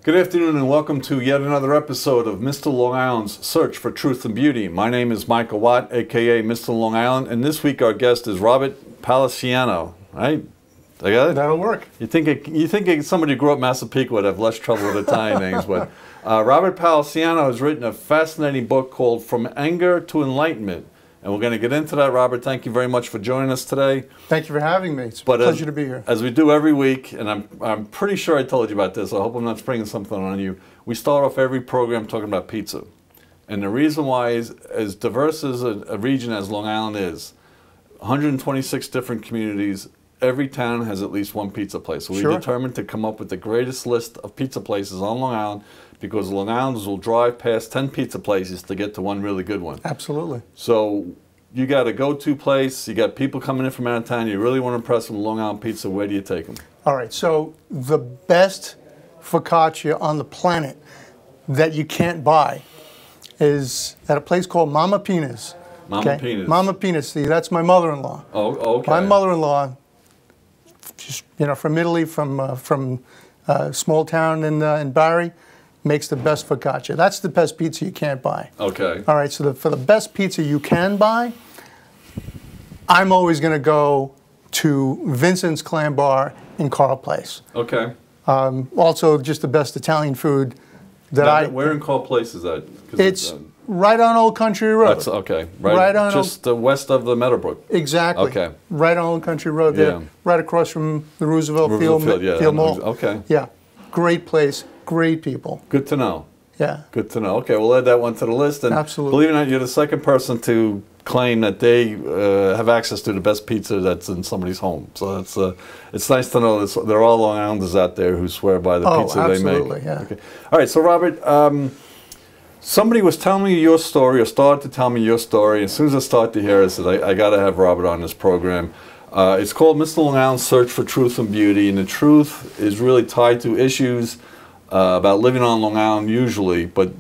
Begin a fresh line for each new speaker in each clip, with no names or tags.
Good afternoon and welcome to yet another episode of Mr. Long Island's Search for Truth and Beauty. My name is Michael Watt, aka Mr. Long Island, and this week our guest is Robert Palasciano. Right? I got it?
That'll work.
You think somebody who grew up in Massapequa would have less trouble with Italian names, but Robert Palasciano has written a fascinating book called From Anger to Enlightenment. And we're going to get into that, Robert. Thank you very much for joining us today.
Thank you for having me. It's a pleasure to be here.
As we do every week, and I'm pretty sure I told you about this. I hope I'm not springing something on you. We start off every program talking about pizza. And the reason why is, as diverse as a region as Long Island is, 126 different communities, every town has at least one pizza place. So we determined to come up with the greatest list of pizza places on Long Island, because Long Islanders will drive past 10 pizza places to get to one really good one.
Absolutely.
So you got a go-to place, you got people coming in from out of town, you really want to impress them with Long Island pizza, where do you take them?
All right, so the best focaccia on the planet that you can't buy is at a place called Mama Pina's.
Mama Pina's.
Mama Pina's, see, that's my mother-in-law.
Oh, okay.
My mother-in-law, from Italy, from a small town in Bari, makes the best focaccia. That's the best pizza you can't buy.
Okay.
All right, so for the best pizza you can buy, I'm always going to go to Vincent's Clam Bar in Carl Place.
Okay.
Also, just the best Italian food that
Where in Carl Place is that?
It's right on Old Country Road.
That's okay. Right on just west of the Meadowbrook.
Exactly.
Okay.
Right on Old Country Road there, right across from the Roosevelt Field Mall.
Okay.
Yeah. Great place. Great people.
Good to know.
Yeah.
Good to know. Okay, we'll add that one to the list. And
absolutely.
Believe it or not, you're the second person to claim that they have access to the best pizza that's in somebody's home. So it's nice to know that there are all Long Islanders out there who swear by the pizza they make.
Absolutely, yeah.
Okay. All right, so Robert, somebody was telling me your story, or started to tell me your story. As soon as I started to hear it, I said, I got to have Robert on this program. It's called Mr. Long Island's Search for Truth and Beauty, and the truth is really tied to issues about living on Long Island usually, but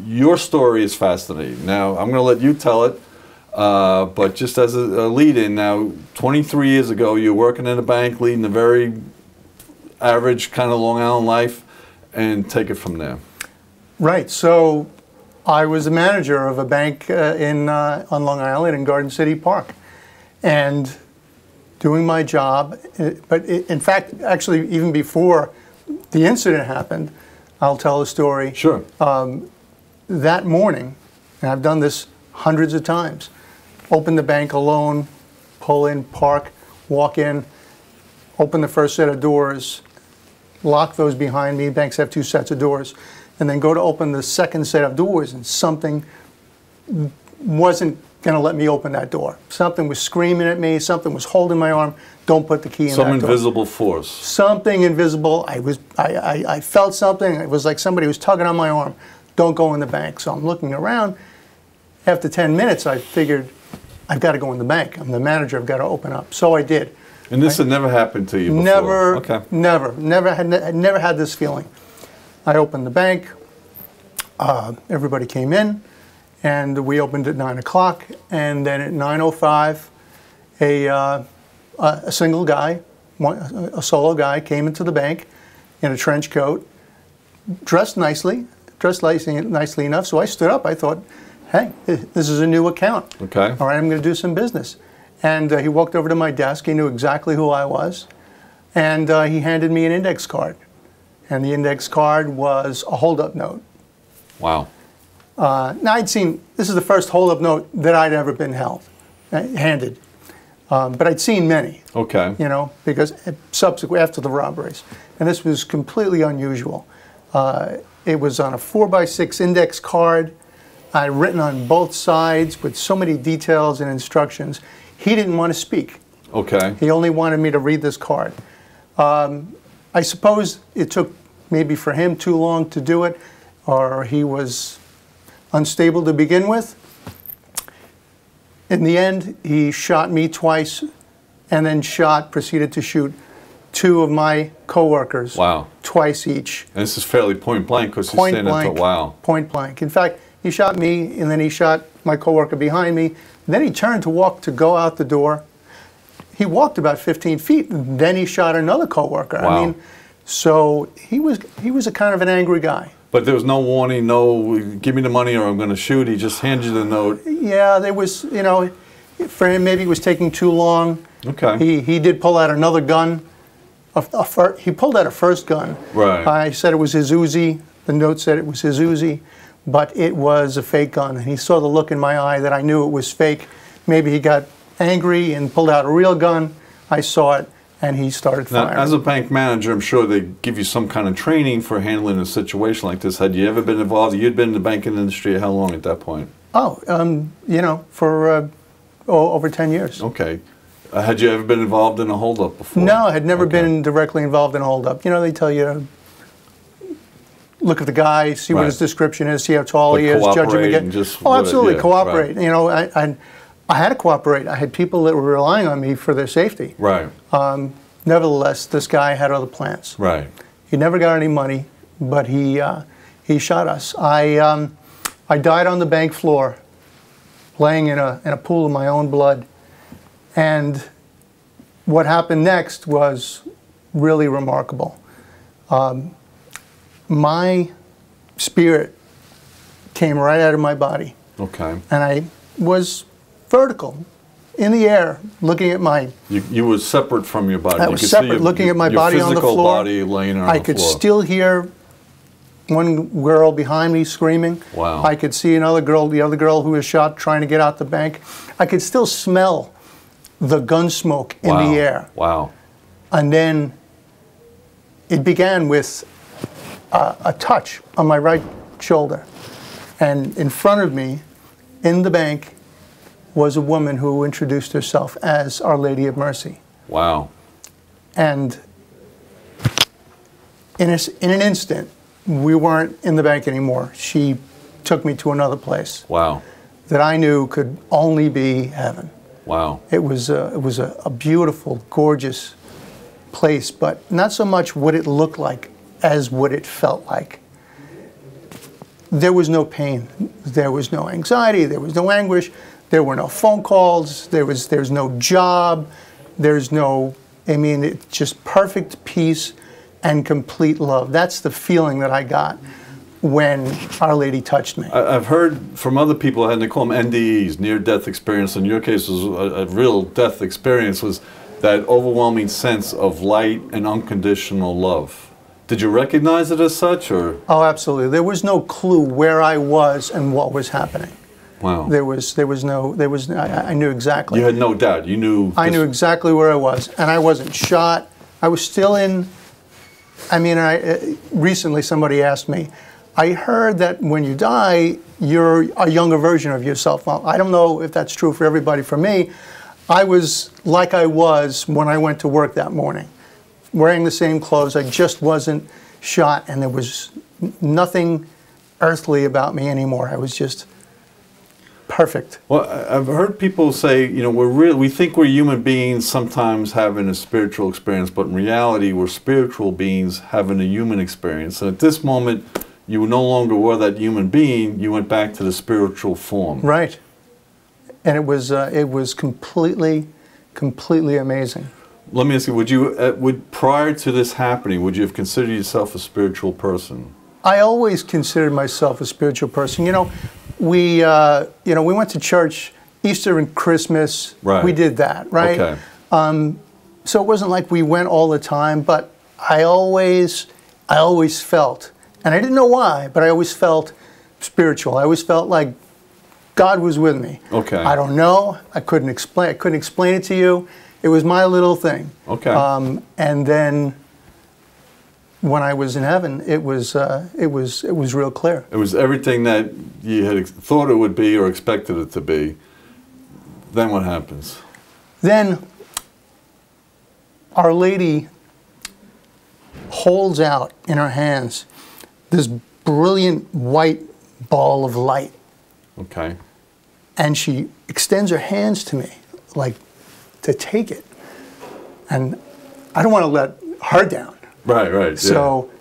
your story is fascinating. Now, I'm going to let you tell it, but just as a lead-in, now, 23 years ago, you were working in a bank, leading a very average kind of Long Island life, and take it from there.
Right. So I was a manager of a bank on Long Island in Garden City Park, and doing my job, but in fact, actually, even before the incident happened, I'll tell a story.
Sure.
That morning, and I've done this hundreds of times, open the bank alone, pull in, park, walk in, open the first set of doors, lock those behind me. Banks have two sets of doors. And then go to open the second set of doors, and something wasn't going to let me open that door. Something was screaming at me. Something was holding my arm. Don't put the key in that door.
Some invisible force.
Something invisible. I felt something. It was like somebody was tugging on my arm. Don't go in the bank. So I'm looking around. After 10 minutes, I figured, I've got to go in the bank. I'm the manager. I've got to open up. So I did.
And this had never happened to you before?
Never.
Okay.
Never had this feeling. I opened the bank. Everybody came in. And we opened at 9 o'clock, and then at 9:05, a single guy, a solo guy, came into the bank in a trench coat, dressed nicely enough. So I stood up. I thought, hey, this is a new account.
Okay.
All right, I'm going to do some business. And he walked over to my desk. He knew exactly who I was, and he handed me an index card. And the index card was a hold-up note.
Wow.
Now this is the first hold-up note that I'd ever been handed. But I'd seen many. Okay. Because subsequent, after the robberies. And this was completely unusual. It was on a 4x6 index card, written on both sides with so many details and instructions. He didn't want to speak. Okay. He only wanted me to read this card. I suppose it took maybe for him too long to do it, or he was unstable to begin with. In the end, he shot me twice, and then proceeded to shoot two of my coworkers. Wow. Twice each.
And this is fairly point blank, because he's saying that, wow.
Point blank. In fact, he shot me, and then he shot my coworker behind me. Then he turned to go out the door. He walked about 15 feet, and then he shot another coworker. Wow. I mean, So he was a kind of an angry guy.
But there was no warning, no, give me the money or I'm going to shoot. He just handed you the note.
Yeah, there was, you know, for him maybe it was taking too long.
Okay.
He did pull out another gun. He pulled out a first gun.
Right.
I said it was his Uzi. The note said it was his Uzi, but it was a fake gun. And he saw the look in my eye that I knew it was fake. Maybe he got angry and pulled out a real gun. I saw it, and he started firing.
Now, as a bank manager, I'm sure they give you some kind of training for handling a situation like this. Had you ever been involved? You'd been in the banking industry how long at that point?
Oh, you know, for over 10 years.
Okay. Had you ever been involved in a holdup before?
No, I had never been directly involved in a holdup. You know, they tell you, look at the guy, see what his description is, see how tall he is, judge him again. Oh, absolutely, cooperate. You know, I had to cooperate. I had people that were relying on me for their safety.
Right.
Nevertheless, this guy had other plans.
Right.
He never got any money, but he shot us. I died on the bank floor, laying in a pool of my own blood. And what happened next was really remarkable. My spirit came right out of my body.
Okay.
And I was vertical, in the air, looking at my...
You were separate from your body.
I was separate, looking at my body on the floor.
Your physical body laying on the floor.
I could still hear one girl behind me screaming.
Wow.
I could see another girl, the other girl who was shot, trying to get out the bank. I could still smell the gun smoke in the air.
Wow.
And then it began with a touch on my right shoulder. And in front of me, in the bank, was a woman who introduced herself as Our Lady of Mercy.
Wow.
And in an instant, we weren't in the bank anymore. She took me to another place.
Wow.
That I knew could only be heaven.
Wow.
It was a beautiful, gorgeous place, but not so much what it looked like as what it felt like. There was no pain. There was no anxiety. There was no anguish. There were no phone calls. There's no job. There's no, I mean, it's just perfect peace and complete love. That's the feeling that I got when Our Lady touched me.
I've heard from other people, and they call them NDEs, near-death experience. In your case, was a real death experience, was that overwhelming sense of light and unconditional love. Did you recognize it as such, or?
Oh, absolutely. There was no clue where I was and what was happening.
Wow.
I knew exactly.
You had no doubt. You knew.
I knew exactly where I was, and I wasn't shot. I was still in. I mean, recently somebody asked me, I heard that when you die, you're a younger version of yourself. Well, I don't know if that's true for everybody. For me, I was like I was when I went to work that morning, wearing the same clothes. I just wasn't shot, and there was nothing earthly about me anymore. I was just perfect.
Well, I've heard people say, you know, we think we're human beings sometimes having a spiritual experience, but in reality, we're spiritual beings having a human experience. And at this moment, you no longer were that human being. You went back to the spiritual form.
Right. And it was completely amazing.
Let me ask you: prior to this happening, would you have considered yourself a spiritual person?
I always considered myself a spiritual person. You know, we went to church Easter and Christmas.
Right.
We did that, right?
Okay.
So it wasn't like we went all the time, but I always felt, and I didn't know why, but I always felt spiritual. I always felt like God was with me.
Okay.
I don't know. I couldn't explain it to you. It was my little thing.
Okay.
And then when I was in heaven, it was real clear.
It was everything that you had thought it would be or expected it to be. Then what happens?
Then Our Lady holds out in her hands this brilliant white ball of light.
Okay.
And she extends her hands to me, like to take it. And I don't want to let her down.
Right, right. Yeah.
So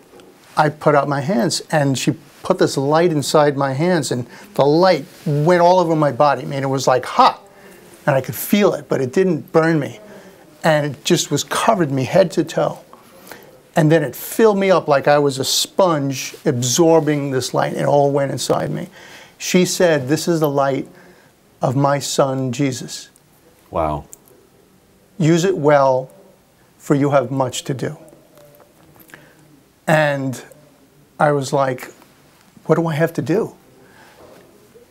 I put out my hands, and she put this light inside my hands, and the light went all over my body. I mean, it was like hot, and I could feel it, but it didn't burn me. And it just covered me head to toe. And then it filled me up like I was a sponge absorbing this light. It all went inside me. She said, "This is the light of my son, Jesus.
Wow.
Use it well, for you have much to do." And I was like, what do I have to do?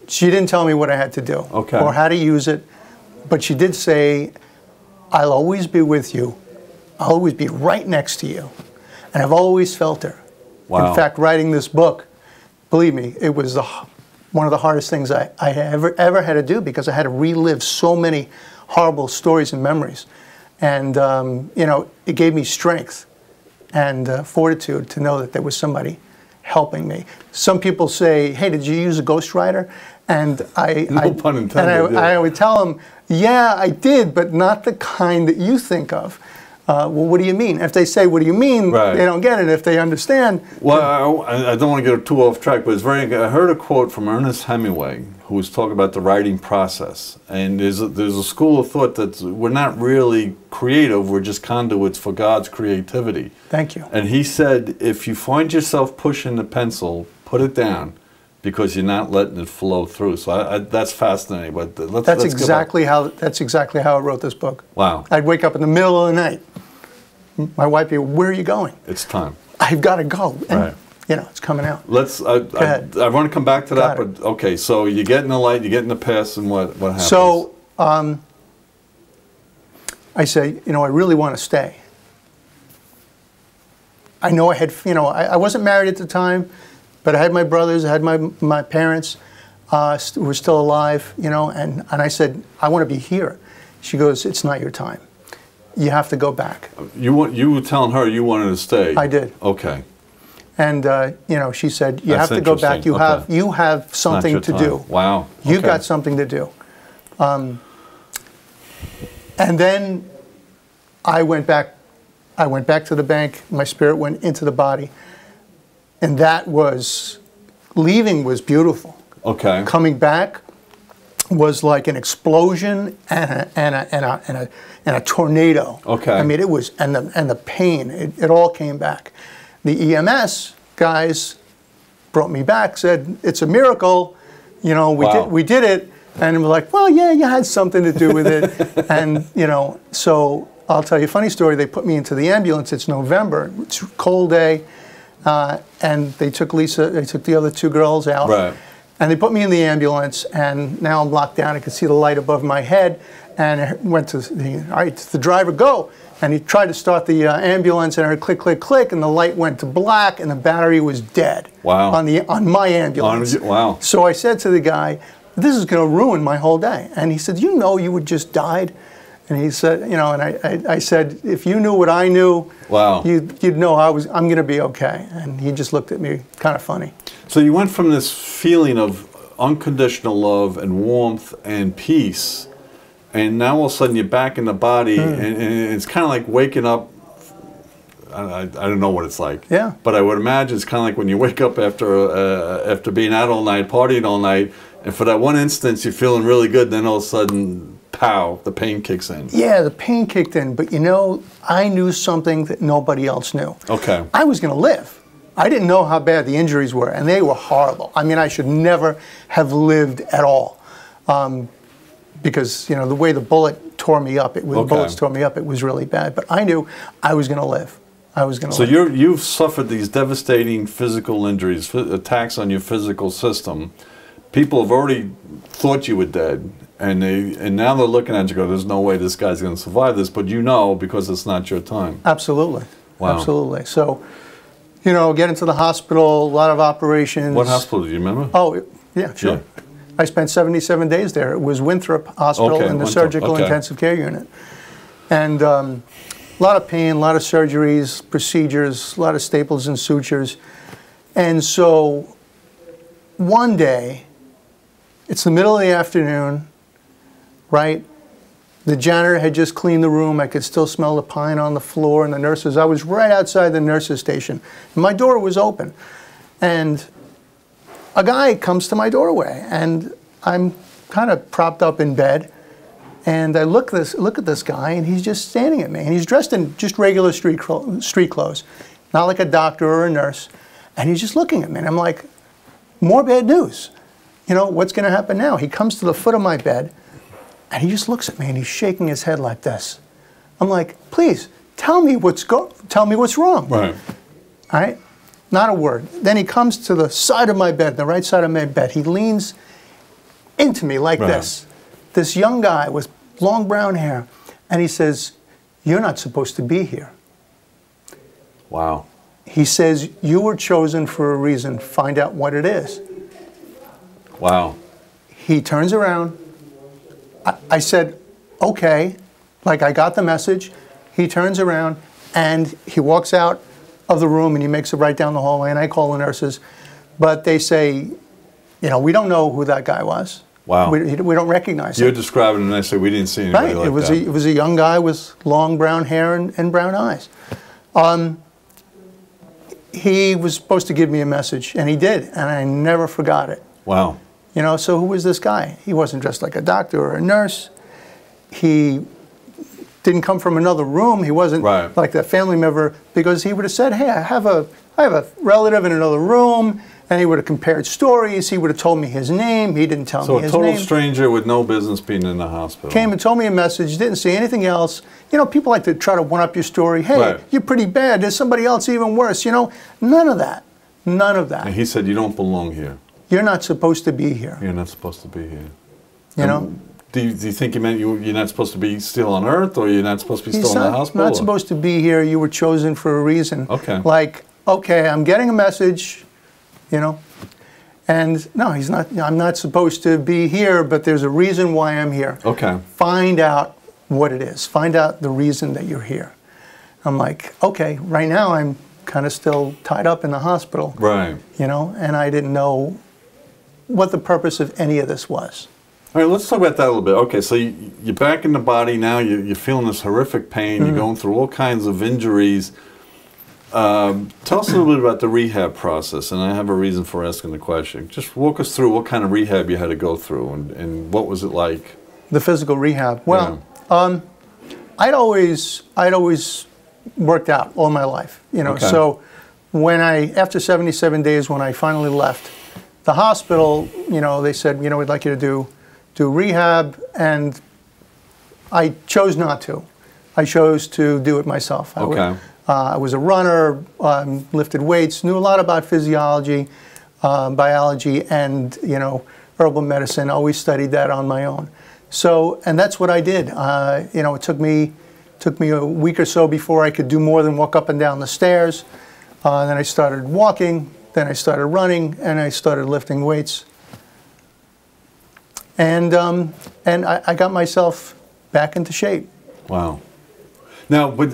She didn't tell me what I had to do or how to use it, but she did say, "I'll always be with you. I'll always be right next to you." And I've always felt her. Wow. In fact, writing this book, believe me, it was one of the hardest things I ever had to do, because I had to relive so many horrible stories and memories. And, you know, it gave me strength and fortitude to know that there was somebody helping me. Some people say, "Hey, did you use a ghostwriter?" And
no pun intended.
And I would tell them, "Yeah, I did, but not the kind that you think of." Well, what do you mean? If they say, "What do you mean?" Right. They don't get it. If they understand.
Well, I don't want to get too off track, but it's very. I heard a quote from Ernest Hemingway, who was talking about the writing process, and there's a school of thought that we're not really creative; we're just conduits for God's creativity.
Thank you.
And he said, if you find yourself pushing the pencil, put it down, because you're not letting it flow through. So that's fascinating. But
that's exactly how I wrote this book.
Wow.
I'd wake up in the middle of the night. My wife would be, "Where are you going?"
It's time.
I've got to go. And,
right.
You know, it's coming out.
I want to come back to that, but okay. So you get in the light, you get in the past, and what happens?
So I say, you know, I really want to stay. I know I had, you know, I wasn't married at the time, but I had my brothers, I had my parents who were still alive, you know, and I said, "I want to be here." She goes, "It's not your time. You have to go back."
You were telling her you wanted to stay.
I did.
Okay.
And you know, she said, "You have to go back. You have something to do.
Wow.
You've got something to do." And then I went back. I went back to the bank. My spirit went into the body, and that was, leaving was beautiful.
Okay.
Coming back was like an explosion and a tornado.
Okay.
I mean, it was, and the pain, it all came back. The EMS guys brought me back, said, "It's a miracle, you know, we did it." And we're like, "Well, yeah, you had something to do with it." And, you know, so I'll tell you a funny story. They put me into the ambulance. It's November. It's a cold day. And they took Lisa, they took the other two girls out.
Right.
And they put me in the ambulance, and now I'm locked down. I could see the light above my head. And I went to all right, the driver, go. And he tried to start the ambulance, and I heard click, click, click, and the light went to black, and the battery was dead.
Wow.
On my ambulance.
Wow.
So I said to the guy, "This is going to ruin my whole day." And he said, "You know, you had just died." And he said, you know, and I said, "If you knew what I knew,
wow,
you'd know I'm going to be okay." And he just looked at me kind of funny.
So you went from this feeling of unconditional love and warmth and peace, and now all of a sudden you're back in the body, and it's kind of like waking up. I don't know what it's like.
Yeah.
But I would imagine it's kind of like when you wake up after being out all night, partying all night, and for that one instance you're feeling really good, then all of a sudden, pow, the pain kicks in.
Yeah, the pain kicked in, but you know, I knew something that nobody else knew.
Okay.
I was going to live. I didn't know how bad the injuries were, and they were horrible. I mean, I should never have lived at all, because you know the way the bullet tore me up, bullets tore me up. It was really bad. But I knew I was going to live. I was going to.
So you've suffered these devastating physical injuries, attacks on your physical system. People have already thought you were dead, and now they're looking at you, go, "There's no way this guy's going to survive this," but you know because it's not your time.
Absolutely.
Wow.
Absolutely. So, you know, get into the hospital, a lot of operations.
What hospital do you remember?
Oh, yeah, sure. Yeah. I spent 77 days there. It was Winthrop Hospital in the surgical intensive care unit. And a lot of pain, a lot of surgeries, procedures, a lot of staples and sutures. And so one day, it's the middle of the afternoon, right? The janitor had just cleaned the room. I could still smell the pine on the floor, and the nurses. I was right outside the nurses' station. My door was open, and a guy comes to my doorway, and I'm kind of propped up in bed, and I look at this guy, and he's just standing at me, and he's dressed in just regular street clothes. not like a doctor or a nurse. And he's just looking at me, and I'm like, more bad news. You know, what's going to happen now? He comes to the foot of my bed, and he just looks at me, and he's shaking his head like this. I'm like, please, tell me what's wrong.
Right.
All right? Not a word. Then he comes to the side of my bed, the right side of my bed. He leans into me like this. This young guy with long brown hair, and he says, you're not supposed to be here.
Wow.
He says, you were chosen for a reason. Find out what it is.
Wow.
He turns around. I said, okay, like I got the message. He turns around, and he walks out of the room, and he makes it right down the hallway, and I call the nurses. But they say, you know, we don't know who that guy was.
Wow.
We don't recognize him.
You're describing it, and I say we didn't see anybody like that.
It was a young guy with long brown hair and brown eyes. He was supposed to give me a message, and he did, and I never forgot it.
Wow.
You know, so who was this guy? He wasn't dressed like a doctor or a nurse. He didn't come from another room. He wasn't like that family member, because he would have said, hey, I have a relative in another room, and he would have compared stories. He would have told me his name. He didn't tell me his name.
So a total stranger with no business being in the hospital.
Came and told me a message, didn't say anything else. You know, people like to try to one-up your story. Hey, you're pretty bad. There's somebody else even worse. You know, none of that. None of that.
And he said, you don't belong here.
You're not supposed to be here.
You're not supposed to be here.
You know?
Do you think he meant you're not supposed to be still on Earth, or you're not supposed to be still in the hospital?
Not supposed to be here. You were chosen for a reason.
Okay.
Like, okay, I'm getting a message, you know, and no, he's not. I'm not supposed to be here, but there's a reason why I'm here.
Okay.
Find out what it is. Find out the reason that you're here. I'm like, okay, right now I'm kind of still tied up in the hospital.
Right.
You know, and I didn't know what the purpose of any of this was.
All right, let's talk about that a little bit. Okay, so you're back in the body now. You're feeling this horrific pain. You're going through all kinds of injuries. Tell us a little bit about the rehab process, and I have a reason for asking the question. Just walk us through what kind of rehab you had to go through, and what was it like?
The physical rehab. Well, I'd always worked out all my life, you know. So when after 77 days, when I finally left the hospital, you know, they said, you know, we'd like you to do rehab, and I chose not to. I chose to do it myself. I was a runner, lifted weights, knew a lot about physiology, biology, and, you know, herbal medicine. Always studied that on my own. So, and that's what I did. You know, it took me a week or so before I could do more than walk up and down the stairs. Then I started walking, then I started running, and I started lifting weights. And I got myself back into shape.
Wow. Now, but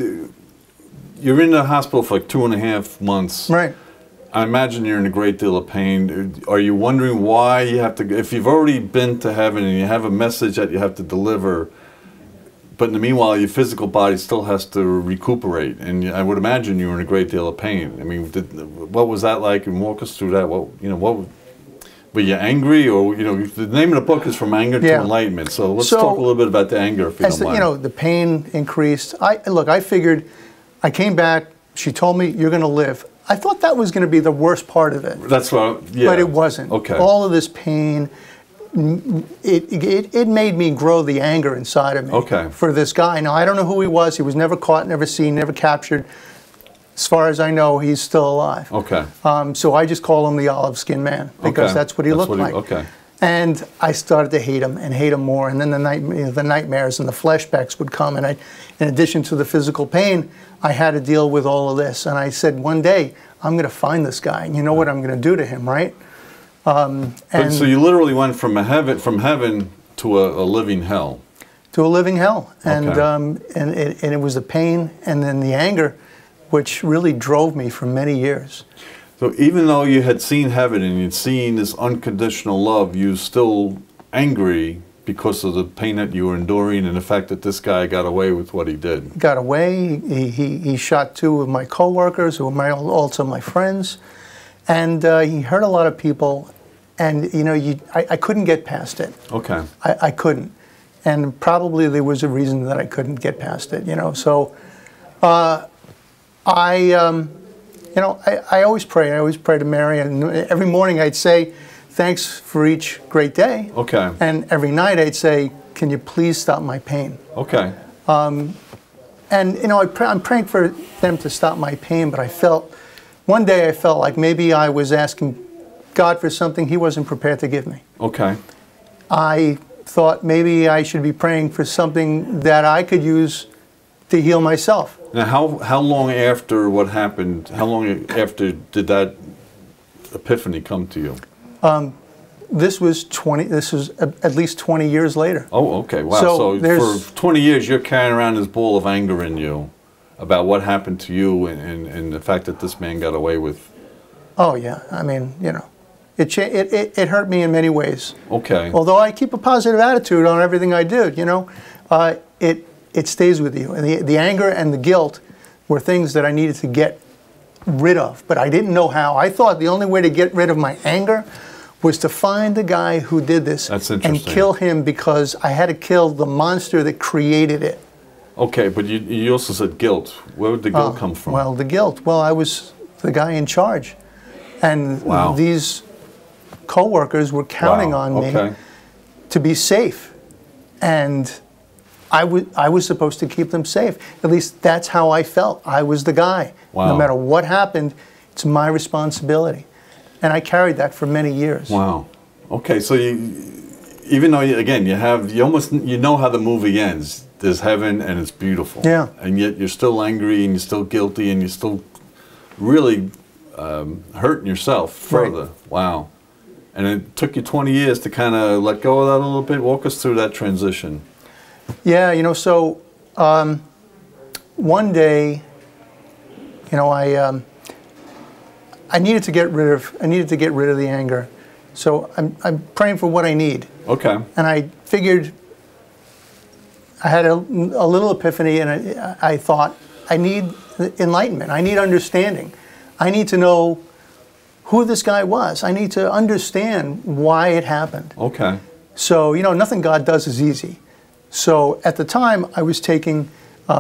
you're in the hospital for like 2.5 months.
Right.
I imagine you're in a great deal of pain. Are you wondering why you have to, if you've already been to heaven and you have a message that you have to deliver, but in the meanwhile your physical body still has to recuperate, and I would imagine you were in a great deal of pain. I mean, what was that like? And walk us through that. Were you angry, or, you know, the name of the book is From Anger to Enlightenment. So let's talk a little bit about the anger, if you don't mind.
You know, the pain increased. I figured, I came back, she told me, you're going to live. I thought that was going to be the worst part of it.
That's what,
But it wasn't.
Okay.
All of this pain, it made me grow the anger inside of me for this guy. Now, I don't know who he was. He was never caught, never seen, never captured. As far as I know, he's still alive. Okay. So I just call him the olive-skinned man, because that's what he looked like. Okay. And I started to hate him and hate him more. And then the nightmares and the flashbacks would come. And in addition to the physical pain, I had to deal with all of this. And I said, one day, I'm going to find this guy. And you know what I'm going to do to him, right?
So you literally went from heaven to a living hell.
To a living hell. And it was the pain and then the anger, which really drove me for many years.
So even though you had seen heaven and you'd seen this unconditional love, you were still angry because of the pain that you were enduring and the fact that this guy got away with what he did.
Got away. He shot 2 of my coworkers, who were also my friends, and he hurt a lot of people. And you know, I couldn't get past it. Okay. I couldn't, and probably there was a reason that I couldn't get past it. You know, so you know, I always pray. I always pray to Mary, and every morning I'd say, thanks for each great day.
Okay.
And every night I'd say, can you please stop my pain?
Okay.
And, you know, I'm praying for them to stop my pain, but one day I felt like maybe I was asking God for something He wasn't prepared to give me.
Okay.
I thought maybe I should be praying for something that I could use to heal myself.
Now, how long after what happened, how long after did that epiphany come to you?
This was at least 20 years later.
Oh, okay. Wow. So for 20 years, you're carrying around this ball of anger in you about what happened to you and the fact that this man got away with.
Oh, yeah. I mean, you know, it hurt me in many ways.
Okay.
Although I keep a positive attitude on everything I do, you know, it stays with you. And the anger and the guilt were things that I needed to get rid of, but I didn't know how. I thought the only way to get rid of my anger was to find the guy who did this and kill him, because I had to kill the monster that created it.
Okay, but you also said guilt. Where would the guilt come from?
Well, the guilt. Well, I was the guy in charge, and these co-workers were counting on me to be safe, and I was supposed to keep them safe. At least that's how I felt. I was the guy. No matter what happened, it's my responsibility. And I carried that for many years. Wow.
Okay, so even though, again, you know how the movie ends. There's heaven and it's beautiful.
Yeah.
And yet you're still angry and you're still guilty and you're still really hurting yourself further. Right. Wow. And it took you 20 years to kind of let go of that a little bit. Walk us through that transition.
Yeah, you know, so one day, you know, I needed to get rid of the anger. So I'm praying for what I need.
Okay.
And I figured, I had a little epiphany, and I thought, I need enlightenment. I need understanding. I need to know who this guy was. I need to understand why it happened.
Okay.
So, you know, nothing God does is easy. So at the time, I was taking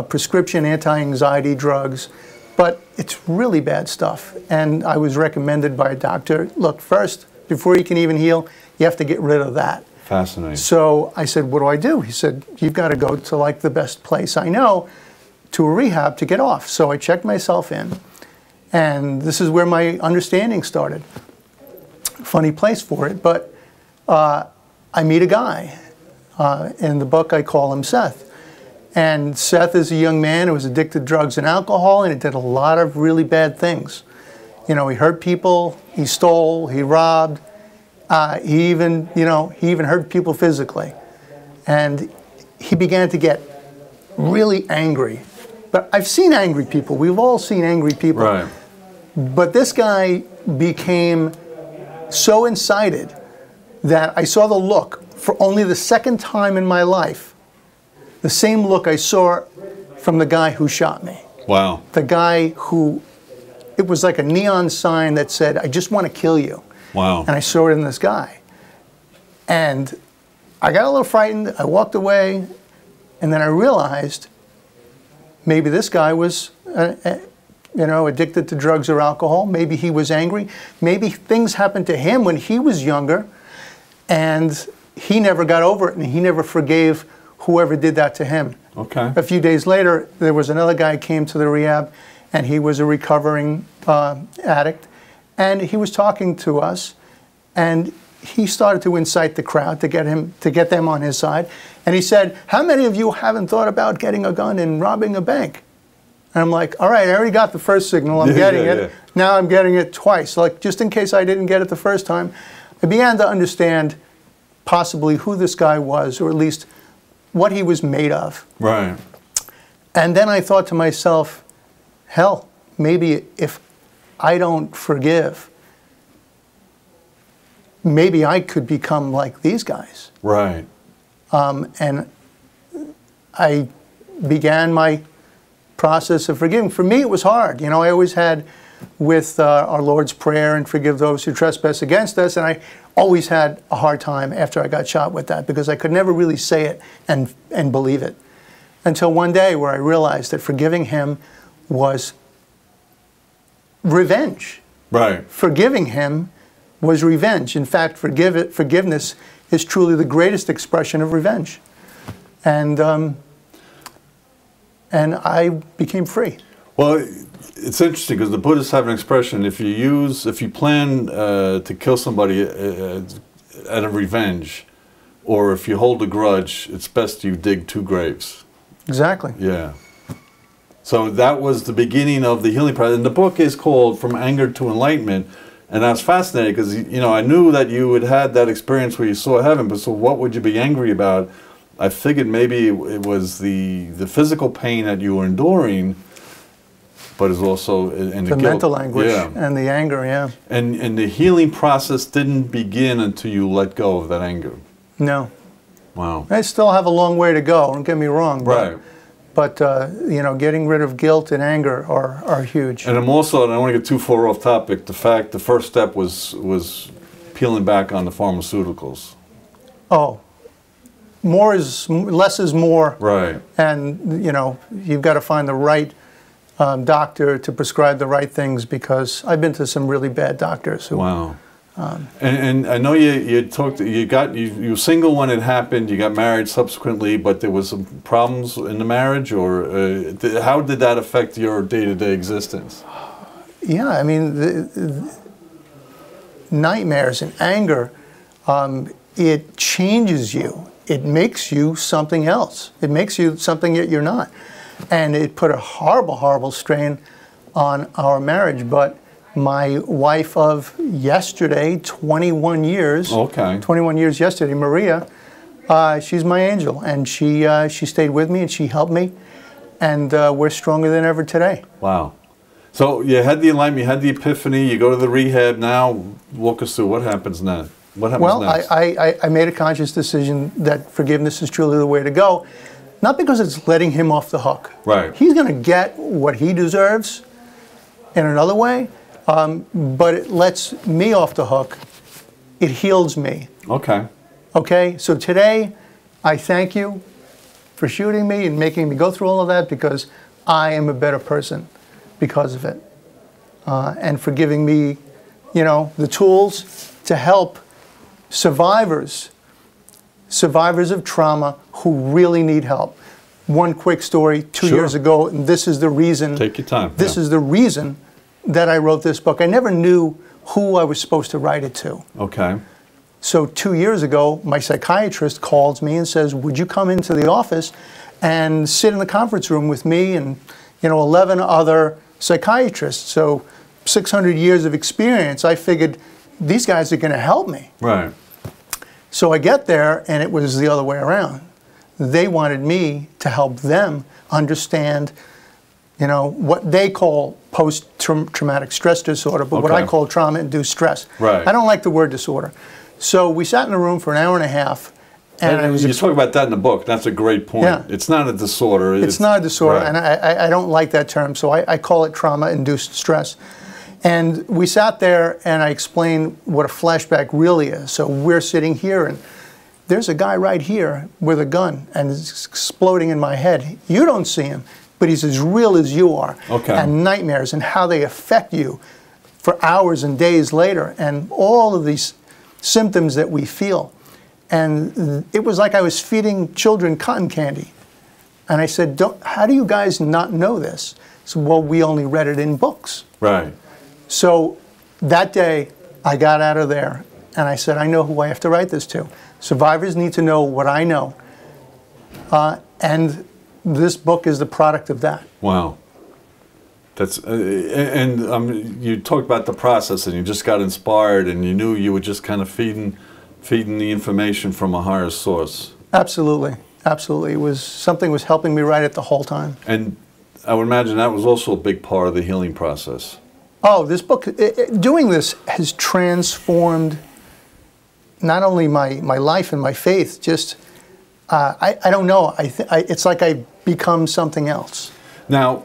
prescription anti-anxiety drugs, but it's really bad stuff. And I was recommended by a doctor, look, first, before you can even heal, you have to get rid of that.
Fascinating.
So I said, what do I do? He said, you've got to go to like the best place I know, to a rehab to get off. So I checked myself in, and this is where my understanding started. Funny place for it, but I meet a guy. In the book, I call him Seth. And Seth is a young man who was addicted to drugs and alcohol, and he did a lot of really bad things. You know, he hurt people, he stole, he robbed, he even hurt people physically. And he began to get really angry. But I've seen angry people. We've all seen angry people.
Right.
But this guy became so incited that I saw the look for only the second time in my life, the same look I saw from the guy who shot me.
Wow.
The guy who, it was like a neon sign that said, I just want to kill you.
Wow.
And I saw it in this guy. And I got a little frightened. I walked away. And then I realized maybe this guy was, addicted to drugs or alcohol. Maybe he was angry. Maybe things happened to him when he was younger, and he never got over it, and he never forgave whoever did that to him.
Okay.
A few days later, there was another guy who came to the rehab, and he was a recovering addict, and he was talking to us, and he started to incite the crowd to get them on his side. And he said, how many of you haven't thought about getting a gun and robbing a bank? And I'm like, all right, I already got the first signal, I'm getting it. Yeah. Now I'm getting it twice. Like, just in case I didn't get it the first time, I began to understand possibly who this guy was, or at least what he was made of.
Right.
And then I thought to myself, hell, maybe if I don't forgive, maybe I could become like these guys.
Right.
And I began my process of forgiving. For me, it was hard. You know, I always had with our Lord's Prayer and forgive those who trespass against us, and I always had a hard time after I got shot with that, because I could never really say it and believe it. Until one day where I realized that forgiving him was revenge.
Right.
Forgiving him was revenge. In fact, forgiveness is truly the greatest expression of revenge. And I became free.
Well, it's interesting because the Buddhists have an expression: if you plan to kill somebody out of revenge, or if you hold a grudge, it's best you dig 2 graves.
Exactly.
Yeah. So that was the beginning of the healing process. And the book is called From Anger to Enlightenment. And I was fascinated because, you know, I knew that you had that experience where you saw heaven, but so what would you be angry about? I figured maybe it was the physical pain that you were enduring, but it's also in the
mental anguish and the anger, yeah.
And the healing process didn't begin until you let go of that anger.
No.
Wow.
I still have a long way to go, don't get me wrong.
Right.
But you know, getting rid of guilt and anger are huge.
And I'm also, and I don't want to get too far off topic, the first step was peeling back on the pharmaceuticals.
Oh, less is more.
Right. And,
you know, you've got to find the right doctor to prescribe the right things, because I've been to some really bad doctors who...
Wow. And I know you were single when it happened, you got married subsequently, but there was some problems in the marriage, or how did that affect your day-to-day existence?
Yeah, I mean, the nightmares and anger, it changes you. It makes you something else. It makes you something that you're not. And it put a horrible, horrible strain on our marriage, but my wife of yesterday, 21 years.
Okay.
21 years yesterday, Maria, she's my angel, and she stayed with me and she helped me, and we're stronger than ever today.
Wow. So you had the enlightenment, you had the epiphany, you go to the rehab. Now walk us through what happens next. What happens next?
I made a conscious decision that forgiveness is truly the way to go, not because it's letting him off the hook.
Right.
He's going to get what he deserves in another way. But it lets me off the hook. It heals me.
Okay.
Okay, so today I thank you for shooting me and making me go through all of that, because I am a better person because of it. And for giving me, you know, the tools to help survivors of trauma who really need help. One quick story, 2 years ago, and this is the reason.
Take your time.
This is the reason that I wrote this book. I never knew who I was supposed to write it to.
Okay.
So 2 years ago, my psychiatrist calls me and says, would you come into the office and sit in the conference room with me and, you know, 11 other psychiatrists. So 600 years of experience. I figured these guys are going to help me.
Right.
So I get there, and it was the other way around. They wanted me to help them understand, you know, what they call post-traumatic stress disorder, but what I call trauma-induced stress.
Right.
I don't like the word disorder. So we sat in a room for an hour and a half. And
you talk about that in the book. That's a great point. Yeah. It's not a disorder.
It's not a disorder,
right.
And I don't like that term, so I call it trauma-induced stress. And we sat there, and I explained what a flashback really is. So we're sitting here, and there's a guy right here with a gun, and it's exploding in my head. You don't see him, but he's as real as you are.
Okay.
And nightmares and how they affect you for hours and days later, and all of these symptoms that we feel. And it was like I was feeding children cotton candy. And I said, how do you guys not know this? So, well, we only read it in books.
Right.
So that day, I got out of there, and I said, I know who I have to write this to. Survivors need to know what I know. And this book is the product of that.
Wow. That's you talked about the process, and you just got inspired, and you knew you were just kind of feeding the information from a higher source. Absolutely.
Absolutely. It was something was helping me write it the whole time.
And I would imagine that was also a big part of the healing process.
Oh, this book, doing this has transformed not only my life and my faith, just, I don't know, it's like I've become something else.
Now,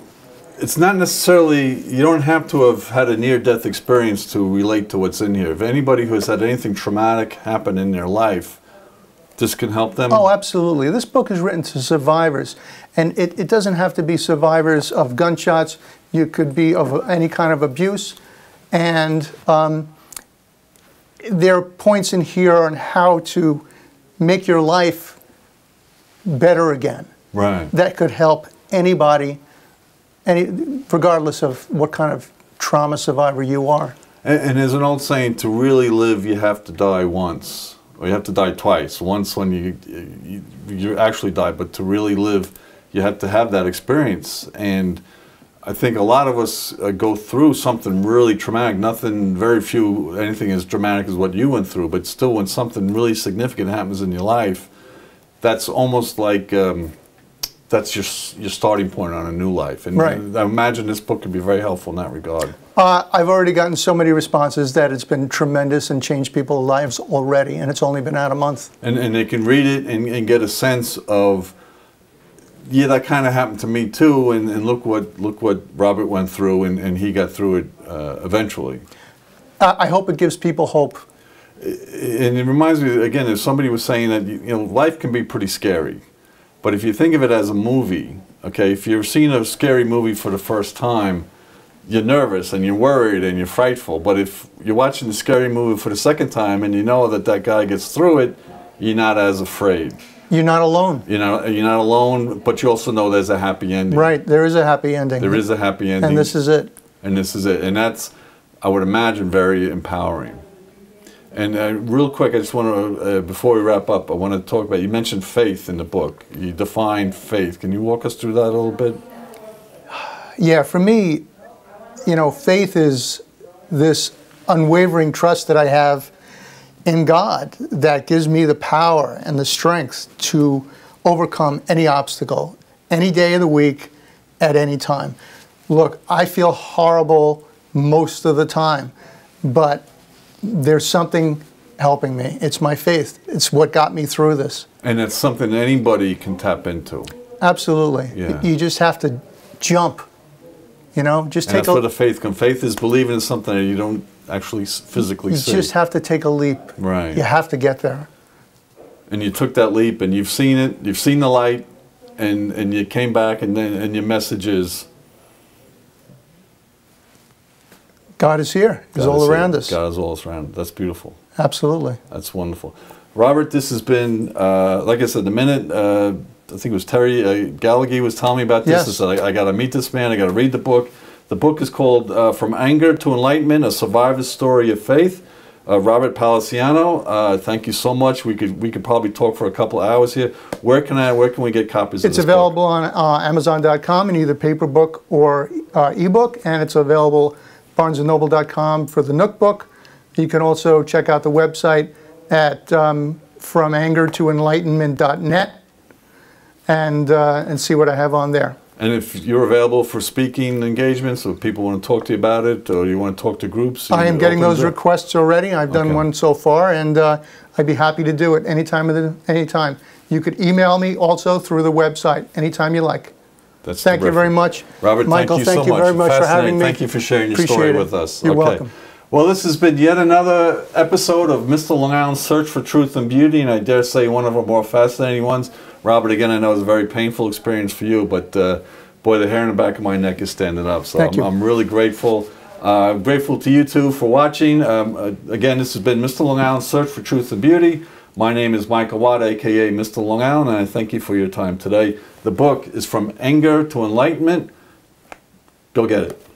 it's not necessarily, you don't have to have had a near-death experience to relate to what's in here. If anybody who has had anything traumatic happen in their life, this can help them?
Oh, absolutely. This book is written to survivors, and it doesn't have to be survivors of gunshots. You could be of any kind of abuse. And there are points in here on how to make your life better again.
Right.
That could help anybody, regardless of what kind of trauma survivor you are.
And there's an old saying, to really live, you have to die once. Or you have to die twice. Once when you actually die, but to really live, you have to have that experience. And I think a lot of us go through something really traumatic. Very few, anything as dramatic as what you went through, but still when something really significant happens in your life, that's almost like, that's your starting point on a new life. And
right.
I imagine this book could be very helpful in that regard.
I've already gotten so many responses that it's been tremendous and changed people's lives already, and it's only been out a month. And
they can read it and get a sense of, yeah, that kind of happened to me too, and look what Robert went through, and he got through it eventually.
I hope it gives people hope.
And it reminds me, again, if somebody was saying that, you know, life can be pretty scary. But if you think of it as a movie, okay, if you've seen a scary movie for the first time, you're nervous and you're worried and you're frightful. But if you're watching the scary movie for the second time and you know that that guy gets through it, you're not as afraid.
You're not alone.
You're not alone, but you also know there's a happy ending.
Right, there is a happy ending.
There is a happy ending.
And this is it.
And this is it. And that's, I would imagine, very empowering. And real quick, I just want to, before we wrap up, I want to talk about, you mentioned faith in the book. You defined faith. Can you walk us through that a little bit?
Yeah, for me, you know, faith is this unwavering trust that I have in God that gives me the power and the strength to overcome any obstacle, any day of the week, at any time. Look, I feel horrible most of the time, but there's something helping me. It's my faith. It's what got me through this.
And it's something anybody can tap into.
Absolutely.
Yeah.
You just have to jump. You know, just take a...
That's where the faith comes. Faith is believing in something that you don't actually physically see.
You just have to take a leap.
Right.
You have to get there.
And you took that leap, and you've seen it. You've seen the light, and you came back, and your message is,
God is here. He's all around us.
God is all around us. That's beautiful.
Absolutely.
That's wonderful. Robert, this has been, like I said, the minute, I think it was Terry Gallagher was telling me about this.
Yes.
I said, I got to meet this man. I got to read the book. The book is called From Anger to Enlightenment, A Survivor's Story of Faith. Robert Palasciano, thank you so much. We could probably talk for a couple of hours here. Where can we get copies of this book?
It's available on Amazon.com in either paper book or ebook, and it's available BarnesandNoble.com for the Nook book. You can also check out the website at FromAngerToEnlightenment.net and see what I have on there.
And if you're available for speaking engagements, or people want to talk to you about it, or you want to talk to groups,
I am getting those requests already. I've done one so far, and I'd be happy to do it anytime. You could email me also through the website anytime you like.
That's
thank you very much.
Robert,
Michael,
thank you
very much for having me.
Thank you for sharing your
Appreciate
story
it.
with us.
You're welcome.
Well, this has been yet another episode of Mr. Long Island's Search for Truth and Beauty, and I dare say one of our more fascinating ones. Robert, again, I know it was a very painful experience for you, but boy, the hair in the back of my neck is standing up. So I'm really grateful. Grateful to you two for watching. Again, this has been Mr. Long Island's Search for Truth and Beauty. My name is Michael Watt, a.k.a. Mr. Long Island, and I thank you for your time today. The book is From Anger to Enlightenment. Go get it.